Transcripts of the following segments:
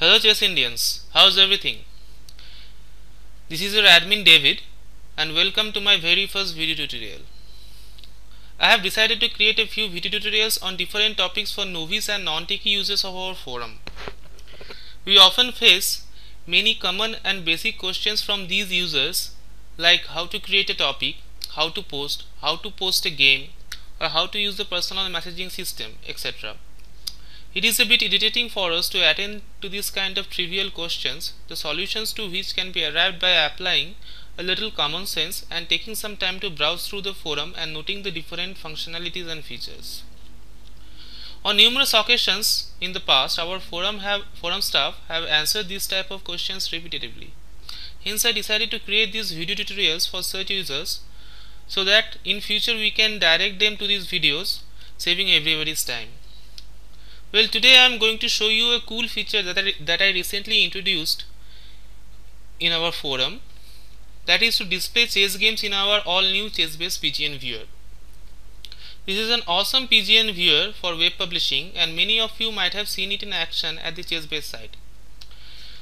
Hello chess Indians, how's everything? This is your admin David and welcome to my very first video tutorial. I have decided to create a few video tutorials on different topics for novice and non-techie users of our forum. We often face many common and basic questions from these users like how to create a topic, how to post a game, or how to use the personal messaging system, etc. It is a bit irritating for us to attend to this kind of trivial questions, the solutions to which can be arrived by applying a little common sense and taking some time to browse through the forum and noting the different functionalities and features. On numerous occasions in the past, our forum staff have answered these type of questions repetitively. Hence, I decided to create these video tutorials for such users so that in future we can direct them to these videos, saving everybody's time. Well, today I am going to show you a cool feature that I recently introduced in our forum, that is to display chess games in our all new chess-based PGN viewer. This is an awesome PGN viewer for web publishing and many of you might have seen it in action at the chess-based site.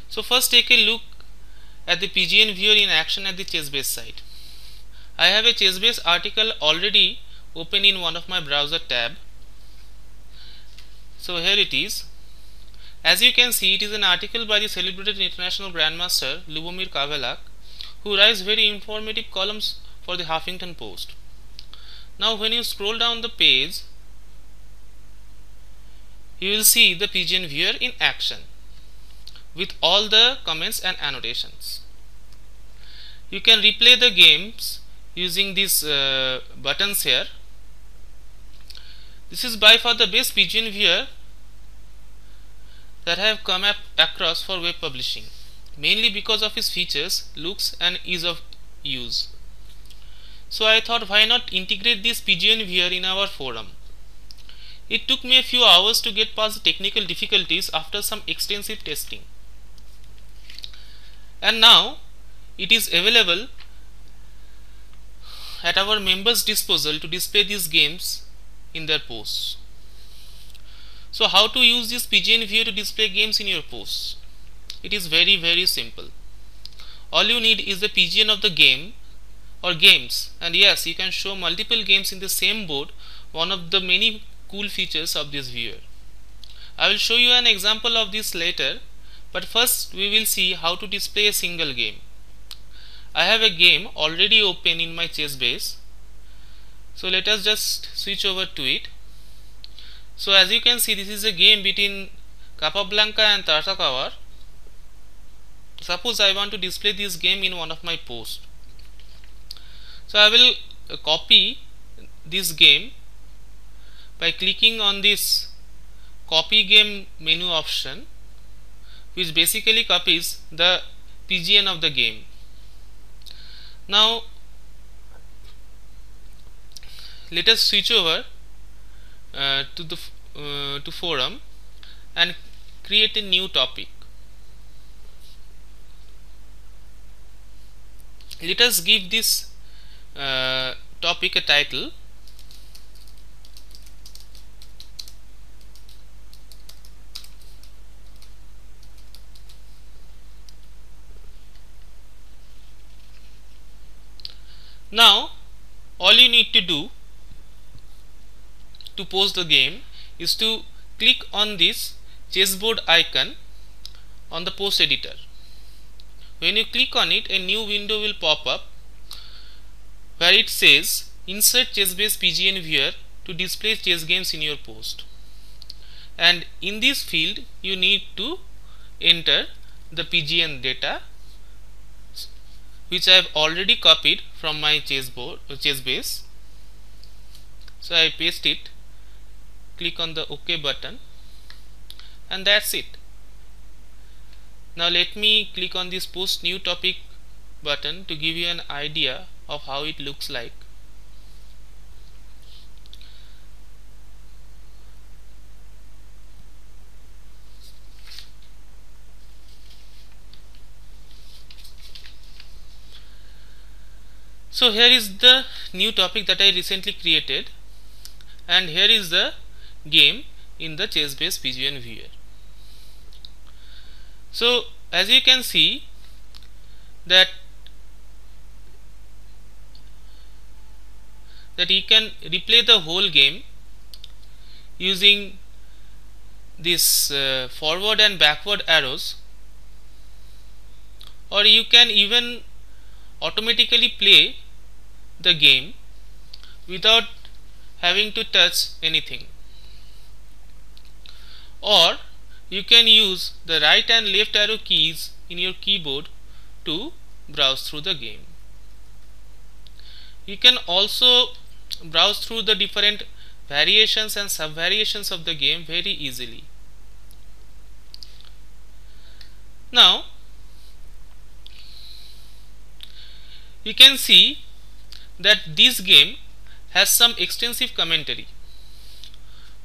So first take a look at the PGN viewer in action at the chess-based site. I have a chess-based article already open in one of my browser tab. So here it is. As you can see, it is an article by the celebrated international grandmaster Lubomir Kavelak, who writes very informative columns for the Huffington Post. Now when you scroll down the page, you will see the PGN viewer in action with all the comments and annotations. You can replay the games using these buttons here. This is by far the best PGN viewer that I have come across for web publishing, mainly because of its features, looks and ease of use. So I thought, why not integrate this PGN viewer in our forum. It took me a few hours to get past the technical difficulties after some extensive testing. And now it is available at our members' disposal to display these games in their posts. So how to use this PGN viewer to display games in your posts? It is very simple. All you need is the PGN of the game or games, and yes, you can show multiple games in the same board, one of the many cool features of this viewer. I will show you an example of this later, but first we will see how to display a single game. I have a game already open in my chess base. So let us just switch over to it. So as you can see, this is a game between Capablanca and Tartakower. Suppose I want to display this game in one of my posts. So I will copy this game by clicking on this copy game menu option, which basically copies the PGN of the game. Now let us switch over to forum and create a new topic. Let us give this topic a title. Now all you need to do to post the game is to click on this chessboard icon on the post editor. When you click on it, a new window will pop up where it says insert chess-based PGN viewer to display chess games in your post, and in this field you need to enter the PGN data, which I have already copied from my chess base. So I paste it, click on the OK button, and that's it. Now let me click on this post new topic button to give you an idea of how it looks like. So here is the new topic that I recently created, and here is the game in the chess-based PGN viewer. So as you can see that you can replay the whole game using this forward and backward arrows, or you can even automatically play the game without having to touch anything, or you can use the right and left arrow keys in your keyboard to browse through the game. You can also browse through the different variations and sub-variations of the game very easily. Now you can see that this game has some extensive commentary.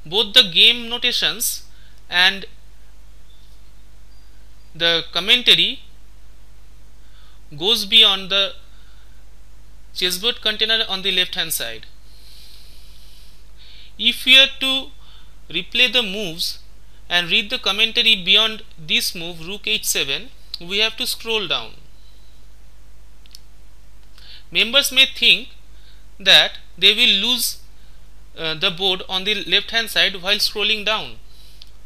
Both the game notations and the commentary goes beyond the chessboard container on the left hand side. If we are to replay the moves and read the commentary beyond this move rook h7, we have to scroll down. Members may think that they will lose the board on the left hand side while scrolling down.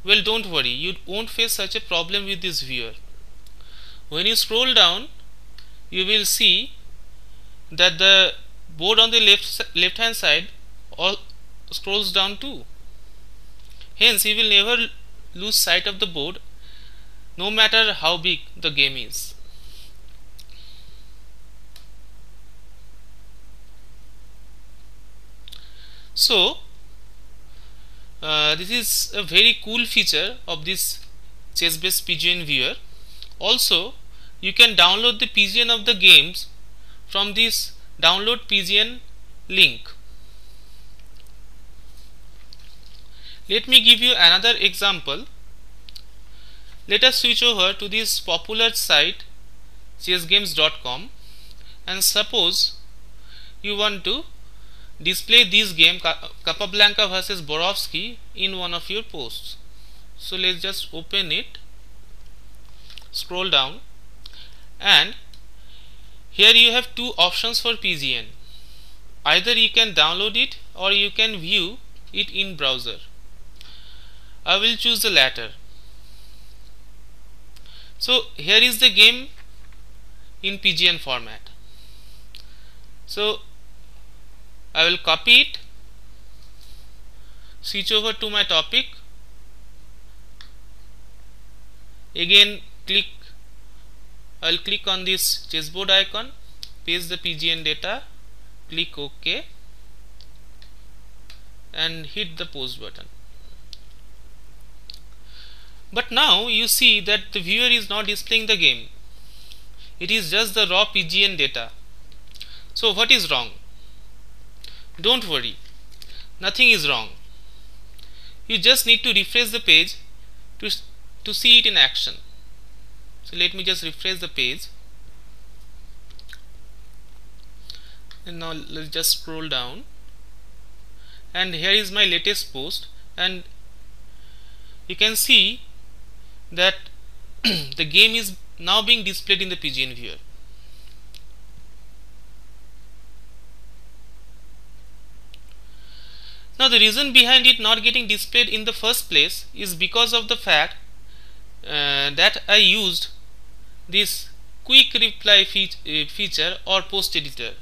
Well, don't worry, you won't face such a problem with this viewer. When you scroll down, you will see that the board on the left hand side all scrolls down too. Hence, you will never lose sight of the board, no matter how big the game is. So this is a very cool feature of this chess-based PGN viewer. Also, you can download the PGN of the games from this download PGN link. Let me give you another example. Let us switch over to this popular site chessgames.com, and suppose you want to display this game Capablanca versus Borowski in one of your posts. So let's just open it, scroll down, and here you have two options for PGN. Either you can download it or you can view it in browser. I will choose the latter. So here is the game in PGN format. So I will copy it, switch over to my topic, again I will click on this chessboard icon, paste the PGN data, click OK, and hit the post button. But now you see that the viewer is not displaying the game. It is just the raw PGN data. So what is wrong? Don't worry, nothing is wrong. You just need to refresh the page to see it in action. So let me just refresh the page, and now let's just scroll down, and here is my latest post, and you can see that the game is now being displayed in the PGN viewer. Now the reason behind it not getting displayed in the first place is because of the fact that I used this quick reply feature or post editor,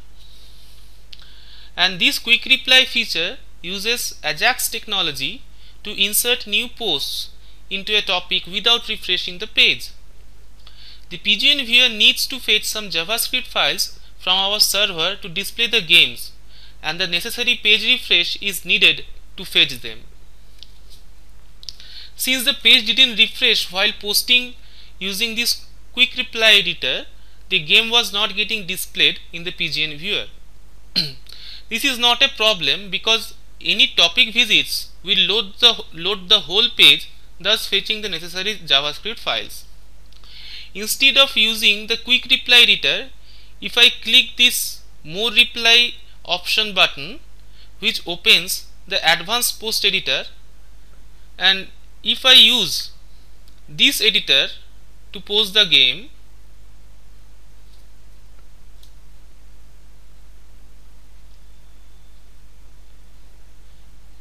and this quick reply feature uses Ajax technology to insert new posts into a topic without refreshing the page. The PGN viewer needs to fetch some JavaScript files from our server to display the games, and the necessary page refresh is needed to fetch them. Since the page didn't refresh while posting using this quick reply editor, the game was not getting displayed in the PGN viewer. This is not a problem because any topic visits will load the whole page, thus fetching the necessary JavaScript files. Instead of using the quick reply editor, if I click this more reply option button, which opens the advanced post editor, and if I use this editor to pause the game,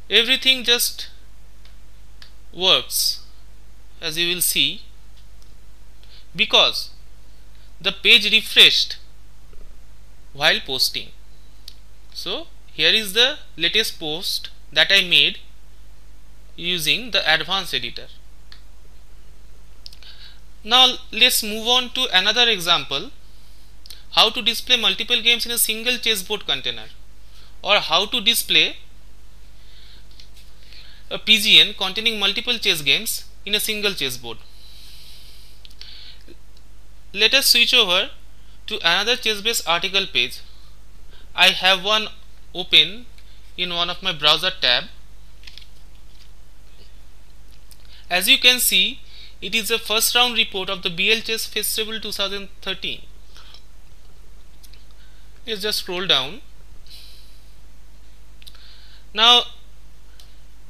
everything just works, as you will see, because the page refreshed while posting. So here is the latest post that I made using the advanced editor. Now let's move on to another example, how to display multiple games in a single chessboard container, or how to display a PGN containing multiple chess games in a single chessboard. Let us switch over to another ChessBase article page. I have one open in one of my browser tab. As you can see, it is a first round report of the BL Chess Festival 2013. Let's just scroll down. Now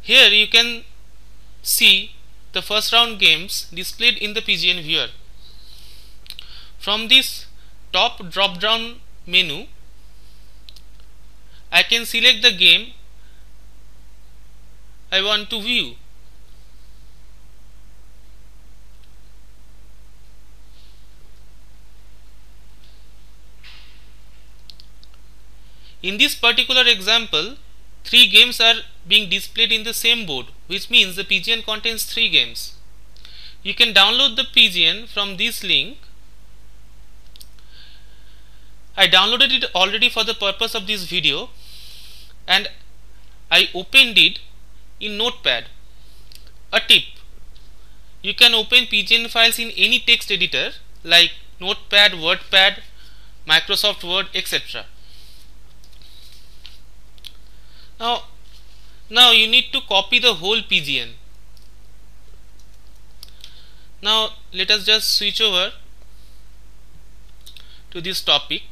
here you can see the first round games displayed in the PGN viewer. From this top drop down menu, I can select the game I want to view. In this particular example, 3 games are being displayed in the same board, which means the PGN contains 3 games. You can download the PGN from this link. I downloaded it already for the purpose of this video, and I opened it in Notepad. A tip: you can open PGN files in any text editor like Notepad, WordPad, Microsoft Word, etc. Now you need to copy the whole PGN. Now let us just switch over to this topic.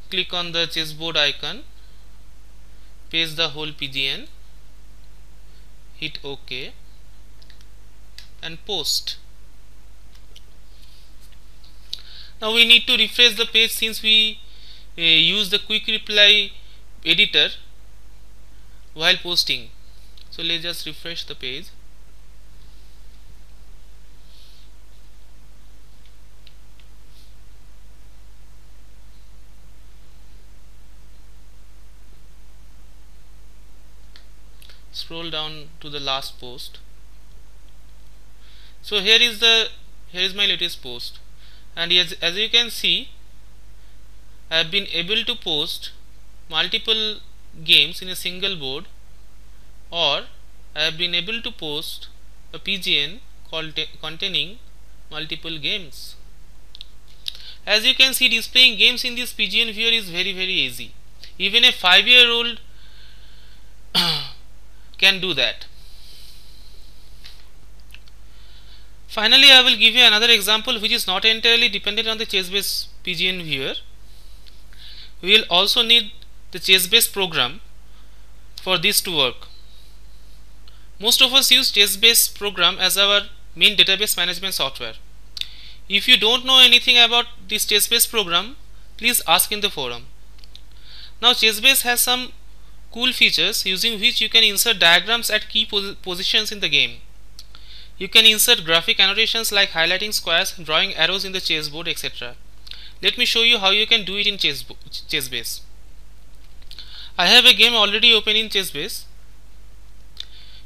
Click on the chessboard icon, paste the whole PGN, hit OK and post. Now we need to refresh the page since we use the quick reply editor while posting. So let's just refresh the page. Scroll down to the last post. So here is my latest post, and as you can see, I have been able to post multiple games in a single board, or I have been able to post a PGN containing multiple games. As you can see, displaying games in this PGN viewer is very easy. Even a 5-year-old can do that. Finally, I will give you another example which is not entirely dependent on the ChessBase PGN viewer. We will also need the ChessBase program for this to work. Most of us use ChessBase program as our main database management software. If you don't know anything about this ChessBase program, please ask in the forum. Now ChessBase has some cool features using which you can insert diagrams at key positions in the game. You can insert graphic annotations like highlighting squares, drawing arrows in the chessboard, etc. Let me show you how you can do it in ChessBase. I have a game already open in ChessBase.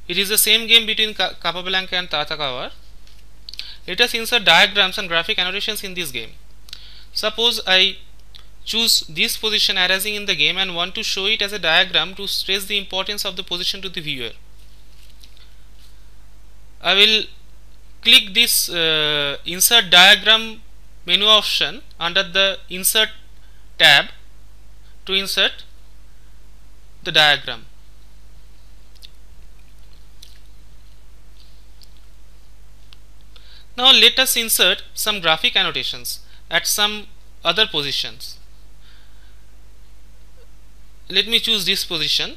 It is the same game between Capablanca and Tatakawa. Let us insert diagrams and graphic annotations in this game. Suppose I choose this position arising in the game and want to show it as a diagram to stress the importance of the position to the viewer. I will click this insert diagram menu option under the insert tab to insert the diagram. Now let us insert some graphic annotations at some other positions. Let me choose this position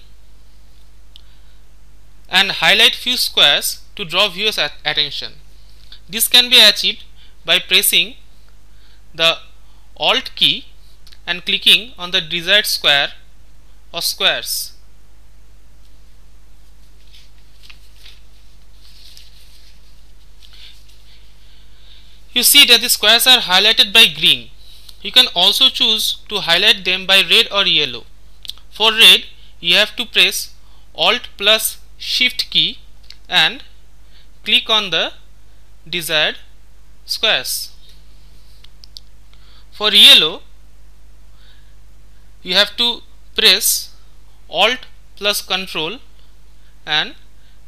and highlight few squares to draw viewers' attention. This can be achieved by pressing the Alt key and clicking on the desired square or squares. You see that the squares are highlighted by green. You can also choose to highlight them by red or yellow. For red, you have to press Alt plus Shift key and click on the desired squares. For yellow, you have to press Alt plus Control and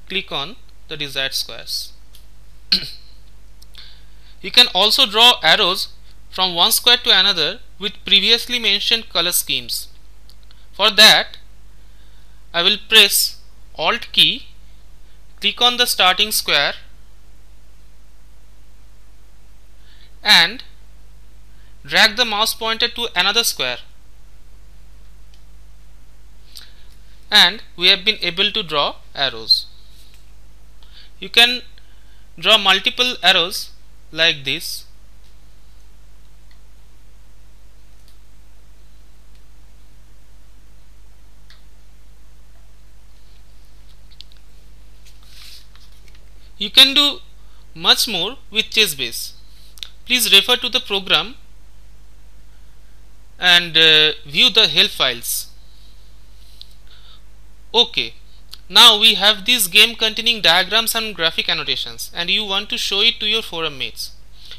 click on the desired squares. You can also draw arrows from one square to another with previously mentioned color schemes. For that, I will press Alt key, click on the starting square and drag the mouse pointer to another square, and we have been able to draw arrows. You can draw multiple arrows like this. You can do much more with ChessBase. Please refer to the program and view the help files. Okay, now we have this game containing diagrams and graphic annotations, and you want to show it to your forum mates.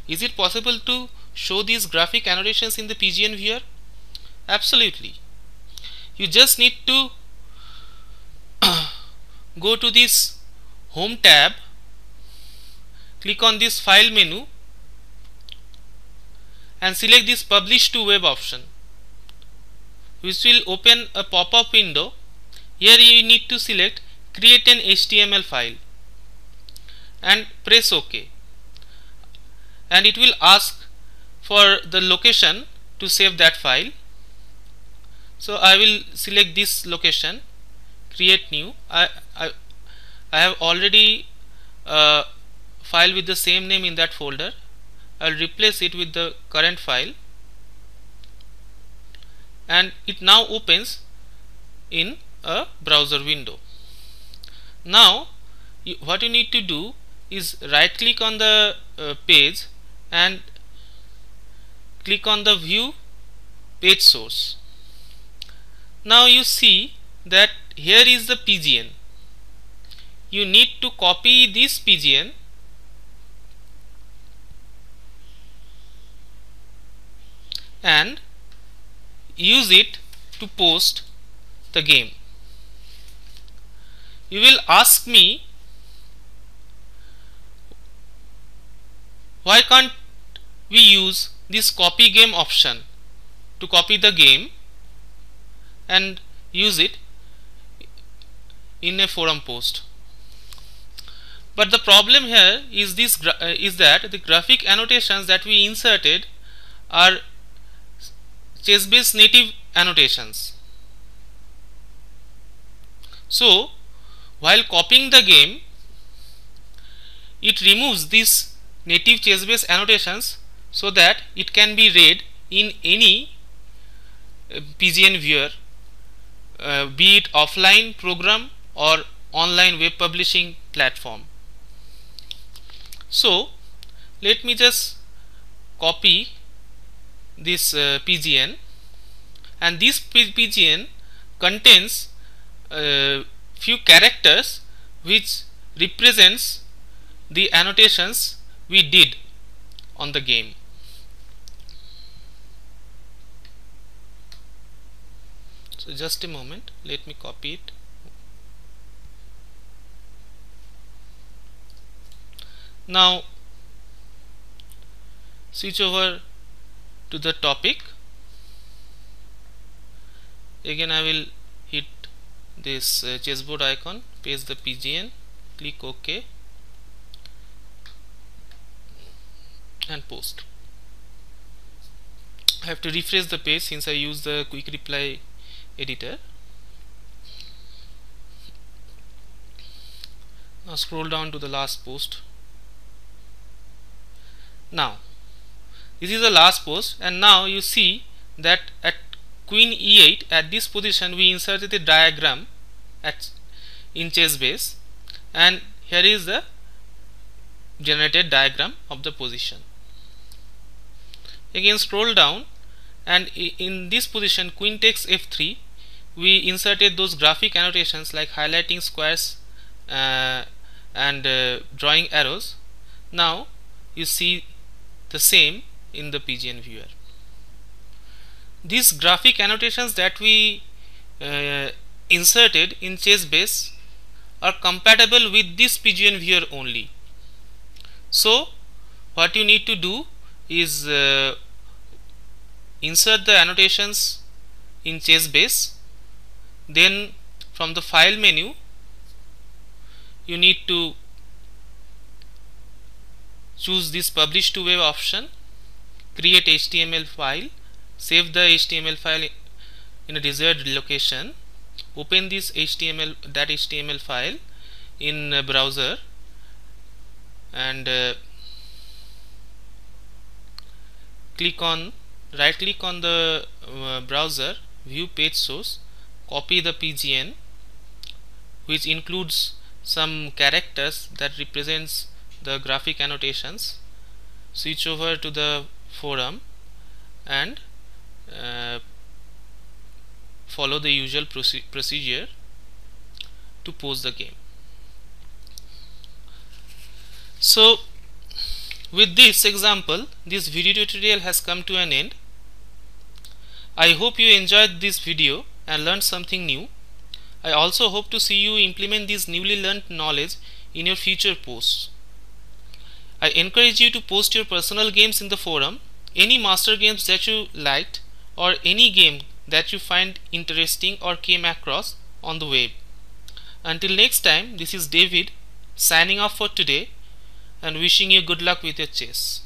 Is it possible to show these graphic annotations in the PGN viewer? Absolutely. You just need to go to this Home tab, click on this File menu and select this Publish to Web option, which will open a pop-up window. Here you need to select Create an HTML file and press OK, and it will ask for the location to save that file. So I will select this location, Create New. I have already a file with the same name in that folder. I will replace it with the current file, and it now opens in a browser window. Now what you need to do is right click on the page and click on the View Page Source. Now you see that here is the PGN. You need to copy this PGN and use it to post the game. You will ask me, why can't we use this copy game option to copy the game and use it in a forum post? But the problem here is that the graphic annotations that we inserted are ChessBase native annotations. So while copying the game, it removes these native ChessBase annotations so that it can be read in any PGN viewer, be it offline program or online web publishing platform. So let me just copy this PGN, and this PGN contains few characters which represents the annotations we did on the game. So just a moment, let me copy it. Now switch over to the topic. Again I will hit this chessboard icon, paste the PGN, click OK and post. I have to refresh the page since I use the quick reply editor. scroll down to the last post. Now this is the last post, and now you see that at queen e8, at this position we inserted a diagram in chess base, and here is the generated diagram of the position. Again scroll down, and in this position queen takes f3, we inserted those graphic annotations like highlighting squares and drawing arrows. Now you see the same in the PGN viewer. These graphic annotations that we inserted in chess base are compatible with this PGN viewer only. So what you need to do is insert the annotations in chess base, then from the file menu you need to choose this publish to web option, create HTML file, save the HTML file in a desired location, open this HTML file in a browser, and right click on the browser, view page source, copy the PGN which includes some characters that represents the graphic annotations, switch over to the forum and follow the usual procedure to post the game. So with this example, this video tutorial has come to an end. I hope you enjoyed this video and learned something new. I also hope to see you implement this newly learned knowledge in your future posts. I encourage you to post your personal games in the forum, any master games that you liked, or any game that you find interesting or came across on the web. Until next time, this is David signing off for today and wishing you good luck with your chess.